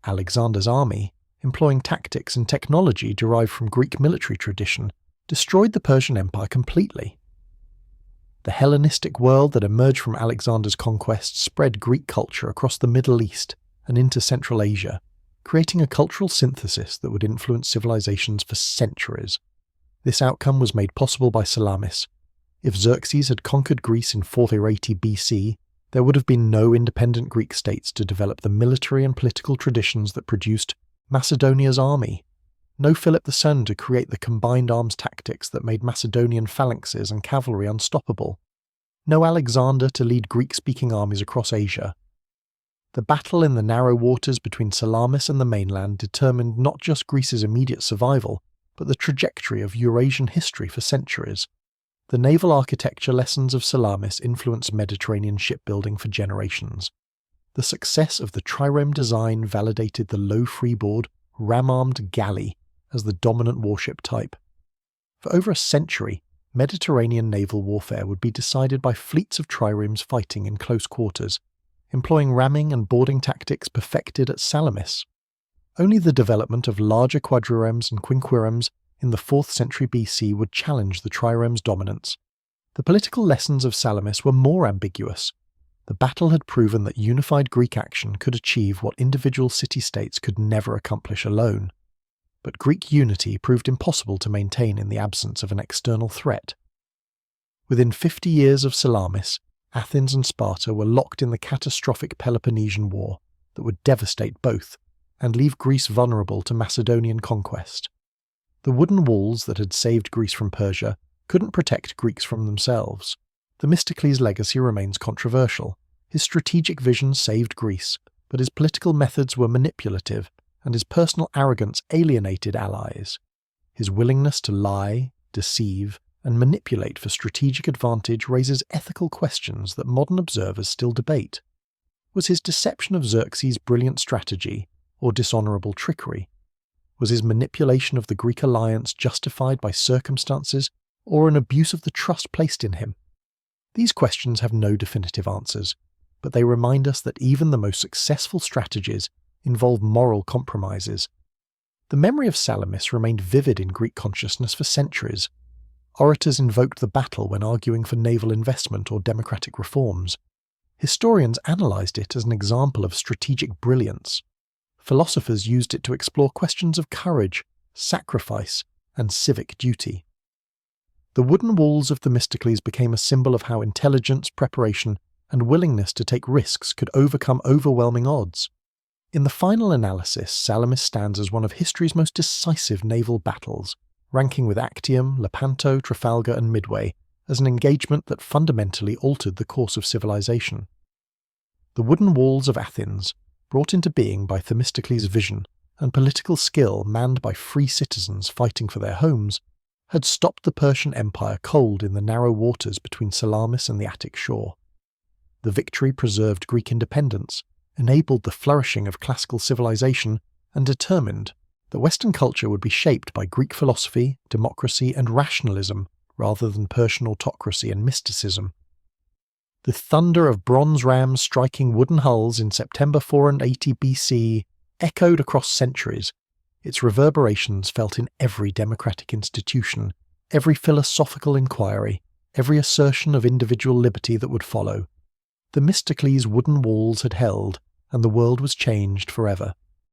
Alexander's army, employing tactics and technology derived from Greek military tradition, destroyed the Persian Empire completely. The Hellenistic world that emerged from Alexander's conquest spread Greek culture across the Middle East and into Central Asia, creating a cultural synthesis that would influence civilizations for centuries. This outcome was made possible by Salamis. If Xerxes had conquered Greece in 480 BC, there would have been no independent Greek states to develop the military and political traditions that produced Macedonia's army. No Philip the Son to create the combined arms tactics that made Macedonian phalanxes and cavalry unstoppable. No Alexander to lead Greek-speaking armies across Asia. The battle in the narrow waters between Salamis and the mainland determined not just Greece's immediate survival, but the trajectory of Eurasian history for centuries. The naval architecture lessons of Salamis influenced Mediterranean shipbuilding for generations. The success of the trireme design validated the low freeboard, ram-armed galley as the dominant warship type. For over a century, Mediterranean naval warfare would be decided by fleets of triremes fighting in close quarters, employing ramming and boarding tactics perfected at Salamis. Only the development of larger quadriremes and quinquiremes in the 4th century BC would challenge the trireme's dominance. The political lessons of Salamis were more ambiguous. The battle had proven that unified Greek action could achieve what individual city-states could never accomplish alone. But Greek unity proved impossible to maintain in the absence of an external threat. Within 50 years of Salamis, Athens and Sparta were locked in the catastrophic Peloponnesian War that would devastate both and leave Greece vulnerable to Macedonian conquest. The wooden walls that had saved Greece from Persia couldn't protect Greeks from themselves. Themistocles' legacy remains controversial. His strategic vision saved Greece, but his political methods were manipulative, and his personal arrogance alienated allies. His willingness to lie, deceive, and manipulate for strategic advantage raises ethical questions that modern observers still debate. Was his deception of Xerxes brilliant strategy, or dishonourable trickery? Was his manipulation of the Greek alliance justified by circumstances, or an abuse of the trust placed in him? These questions have no definitive answers, but they remind us that even the most successful strategies involve moral compromises. The memory of Salamis remained vivid in Greek consciousness for centuries. Orators invoked the battle when arguing for naval investment or democratic reforms. Historians analysed it as an example of strategic brilliance. Philosophers used it to explore questions of courage, sacrifice, and civic duty. The wooden walls of Themistocles became a symbol of how intelligence, preparation, and willingness to take risks could overcome overwhelming odds. In the final analysis, Salamis stands as one of history's most decisive naval battles, ranking with Actium, Lepanto, Trafalgar, and Midway as an engagement that fundamentally altered the course of civilization. The wooden walls of Athens, brought into being by Themistocles' vision and political skill manned by free citizens fighting for their homes, had stopped the Persian Empire cold in the narrow waters between Salamis and the Attic shore. The victory preserved Greek independence, enabled the flourishing of classical civilization, and determined that Western culture would be shaped by Greek philosophy, democracy, and rationalism rather than Persian autocracy and mysticism. The thunder of bronze rams striking wooden hulls in September 480 BC echoed across centuries, its reverberations felt in every democratic institution, every philosophical inquiry, every assertion of individual liberty that would follow. Themistocles' wooden walls had held, and the world was changed forever.